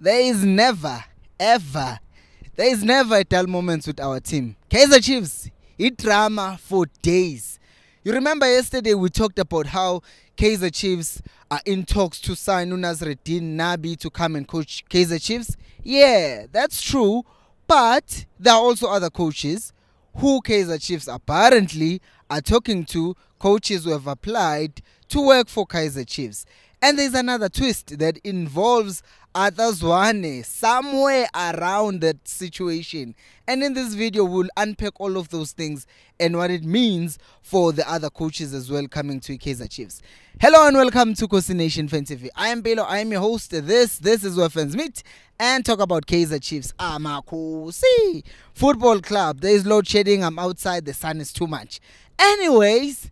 there is never, ever, there is never a dull moment with our team. Kaizer Chiefs, it drama for days. You remember yesterday we talked about how Kaizer Chiefs are in talks to sign Nasreddin Nabi to come and coach Kaizer Chiefs. Yeah, that's true. But there are also other coaches who Kaizer Chiefs apparently are talking to, coaches who have applied to work for Kaizer Chiefs. And there's another twist that involves Atazwane somewhere around that situation. And in this video, we'll unpack all of those things and what it means for the other coaches as well coming to Kaizer Chiefs. Hello and welcome to Kosi Nation Fan TV. I am Belo. I am your host. This is where fans meet and talk about Kaizer Chiefs. Amakosi Football Club. There is load shedding. I'm outside. The sun is too much. Anyways,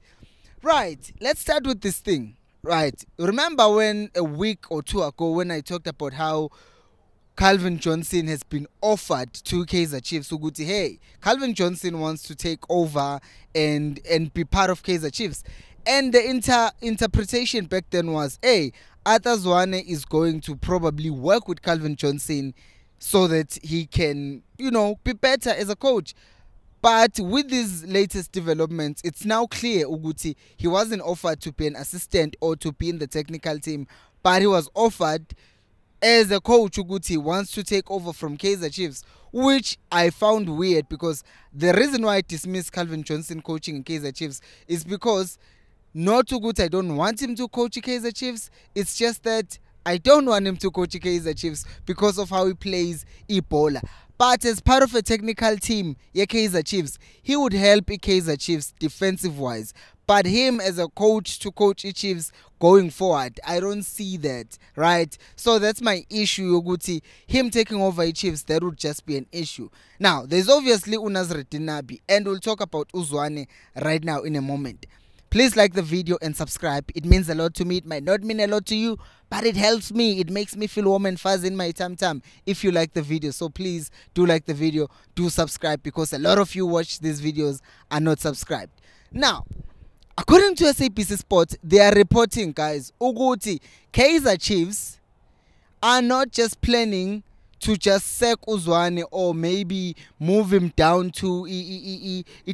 right. Let's start with this thing. Right. Remember when a week or two ago when I talked about how Calvin Johnson has been offered to Kaizer Chiefs. Uguti, hey, Calvin Johnson wants to take over and be part of Kaizer Chiefs. And the interpretation back then was, hey, Atazwane is going to probably work with Calvin Johnson so that he can, be better as a coach. But with these latest developments, it's now clear, Uguti, he wasn't offered to be an assistant or to be in the technical team, but he was offered as a coach. Uguti wants to take over from Kaizer Chiefs, which I found weird because the reason why I dismissed Calvin Johnson coaching in Kaizer Chiefs is because not Uguti, I don't want him to coach Kaizer Chiefs. It's just that I don't want him to coach Kaizer Chiefs because of how he plays Ebola. But as part of a technical team, Kaizer Chiefs, he would help Kaizer Chiefs defensive-wise. But him as a coach to coach Chiefs going forward, I don't see that, right? So that's my issue, Yoguti. Him taking over Chiefs, that would just be an issue. Now, there's obviously Nasreddin Nabi, and we'll talk about Uzwane right now in a moment. Please like the video and subscribe. It means a lot to me. It might not mean a lot to you, but it helps me. It makes me feel warm and fuzzy in my tam-tam if you like the video. So please do like the video, do subscribe, because a lot of you watch these videos are not subscribed. Now, according to SABC Sport, they are reporting, guys, Uguti, Kaizer Chiefs are not just planning to just sack Uzwane or maybe move him down to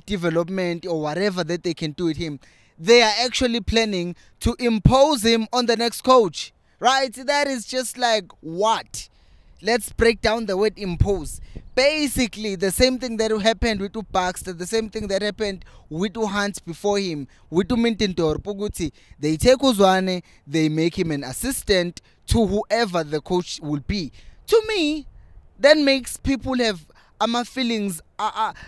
development or whatever that they can do with him. They are actually planning to impose him on the next coach, right? That is just like, what? Let's break down the word impose. Basically, the same thing that happened with Baxter, the same thing that happened with Hunt before him, with Mintintor, Puguti. They take Uzwane, they make him an assistant to whoever the coach will be. To me, that makes people have feelings,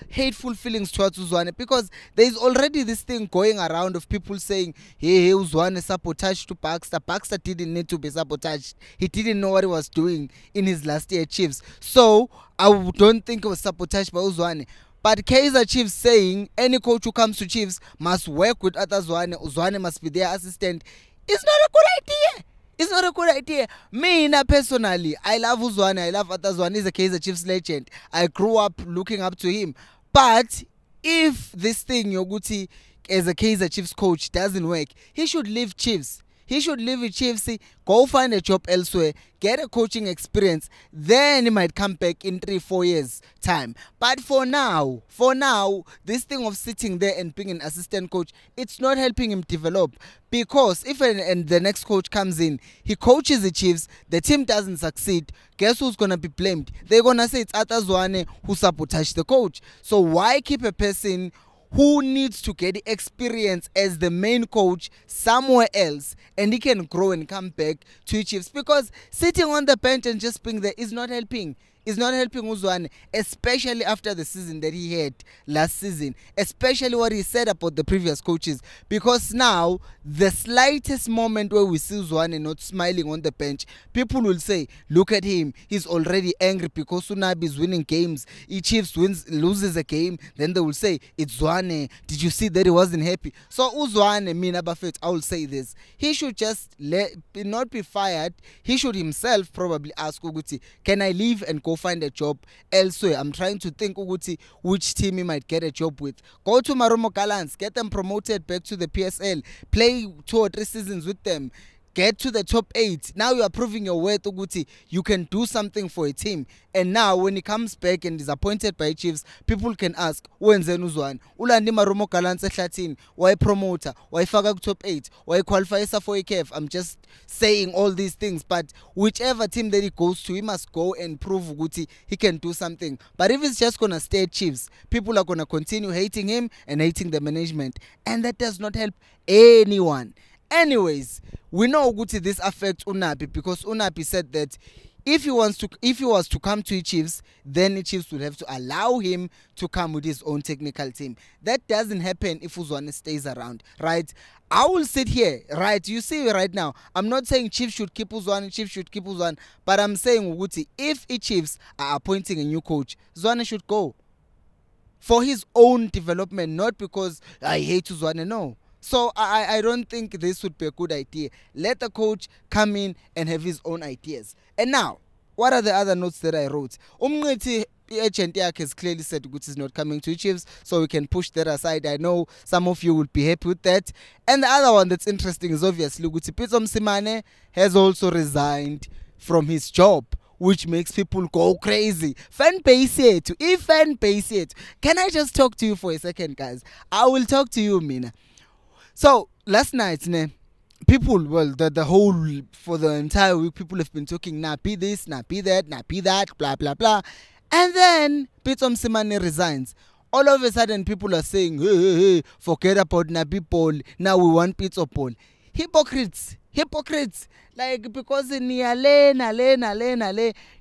hateful feelings towards Uzwane, because there is already this thing going around of people saying, hey, Uzwane sabotaged to Baxter. Baxter didn't need to be sabotaged. He didn't know what he was doing in his last year at Chiefs. So I don't think it was sabotaged by Uzwane. But Kaizer Chiefs saying any coach who comes to Chiefs must work with Atazwane, Uzwane must be their assistant, is not a good idea. It's not a good idea. Me, personally, I love Uzwane. I love Atazwane. He's a Kaizer Chiefs legend. I grew up looking up to him. But if this thing, Yoguti, as a Kaizer Chiefs coach, doesn't work, he should leave Chiefs. He should leave with Chiefs, go find a job elsewhere, get a coaching experience, then he might come back in 3-4 years' time. But for now, this thing of sitting there and being an assistant coach, it's not helping him develop. Because if the next coach comes in, he coaches the Chiefs, the team doesn't succeed, guess who's going to be blamed? They're going to say it's Atazwane who sabotaged the coach. So why keep a person who needs to get experience as the main coach somewhere else and he can grow and come back to Chiefs? Because sitting on the bench and just being there is not helping. It's not helping Uzwane, especially after the season that he had last season, especially what he said about the previous coaches. Because now, the slightest moment where we see Uzwane not smiling on the bench, people will say, look at him, he's already angry because Sunabi is winning games. If Chiefs loses a game, then they will say, it's Zwane. Did you see that he wasn't happy? So Uzwane, Mina Buffett, I will say this. He should just not be fired. He should himself probably ask Uguti, can I leave and go find a job elsewhere? I'm trying to think Uguti which team he might get a job with. Go to Maromo Gallants, get them promoted back to the PSL, play 2 or 3 seasons with them. get to the top 8. Now you are proving your worth ukuthi you can do something for a team. And now when he comes back and is appointed by Chiefs, people can ask, wenzeni uzwane? Ulandi Maromo Galantse ehlathini, why promoter, why faka ku top 8, why qualify for a CAF? I'm just saying all these things, but whichever team that he goes to, he must go and prove ukuthi he can do something. But if it's just gonna stay at Chiefs, people are gonna continue hating him and hating the management, and that does not help anyone. Anyways, we know Guti this affects Unapi because Unapi said that if he was to come to the Chiefs, then the Chiefs would have to allow him to come with his own technical team. That doesn't happen if Uzwane stays around, right? I will sit here, right? You see right now, I'm not saying Chiefs should keep Uzwane, but I'm saying Guti, if the Chiefs are appointing a new coach, Uzwane should go for his own development, not because I hate Uzwane, no. So I don't think this would be a good idea. Let the coach come in and have his own ideas. And now, what are the other notes that I wrote? Umnqethi agent has clearly said Guti is not coming to Chiefs, so we can push that aside. I know some of you would be happy with that. And the other one that's interesting is obviously Guti Pitso Msimane has also resigned from his job, which makes people go crazy. Fan base yet. If fan base yet. Can I just talk to you for a second, guys? I will talk to you, Mina. So last night, people, well, the whole, for the entire week, people have been talking, nah, be this, nah, be that, nah, be that, blah, blah, blah. And then Pitso Msimane resigns. All of a sudden, people are saying, hey, forget about Nabi Paul. Now we want Pitso Paul. Hypocrites. Like, because in nale,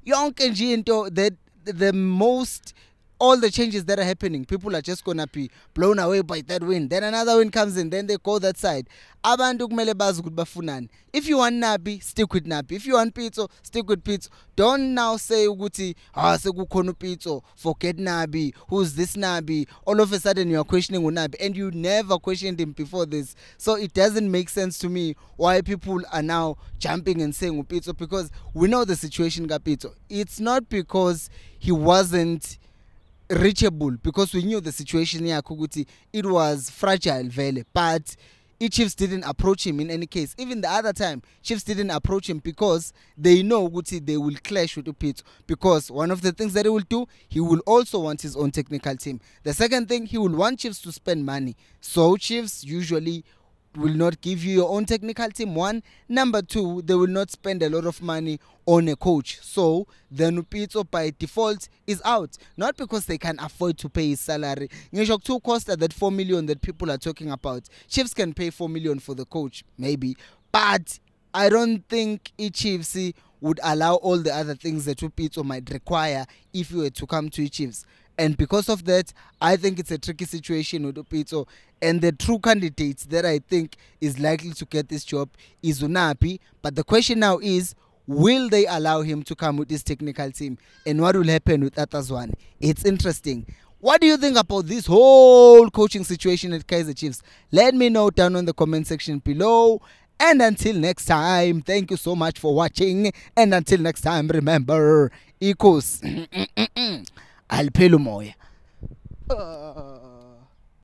yonke nje into that the most, all the changes that are happening, people are just gonna be blown away by that win. Then another win comes in, then they go that side. Abantu kumele bazi ukuthi bafunani. If you want Nabi, stick with Nabi. If you want Pitso, stick with Pitso. Don't now say ukuthi sekukhona Pitso, forget Nabi. Who's this Nabi? All of a sudden you are questioning Nabi, and you never questioned him before this. So it doesn't make sense to me why people are now jumping and saying Pitso, because we know the situation got Pitso. It's not because he wasn't reachable, because we knew the situation here Kuguti, it was fragile vele, but Chiefs didn't approach him in any case. Even the other time, Chiefs didn't approach him because they know Guti they will clash with Pitso, because one of the things that he will do, he will also want his own technical team. The second thing, he will want Chiefs to spend money. So Chiefs usually will not give you your own technical team, one. Number two, they will not spend a lot of money on a coach. So then Pitso by default is out. Not because they can afford to pay his salary. Ngisho two cost that 4 million that people are talking about. Chiefs can pay 4 million for the coach, maybe. But I don't think Chiefs would allow all the other things that Pitso might require if you were to come to Chiefs. And because of that, I think it's a tricky situation with Pitso. And the true candidates that I think is likely to get this job is Unapi. But the question now is, will they allow him to come with this technical team? And what will happen with Atazwan? It's interesting. What do you think about this whole coaching situation at Kaizer Chiefs? Let me know down in the comment section below. And until next time, thank you so much for watching. And until next time, remember, equals Alpelu Moya.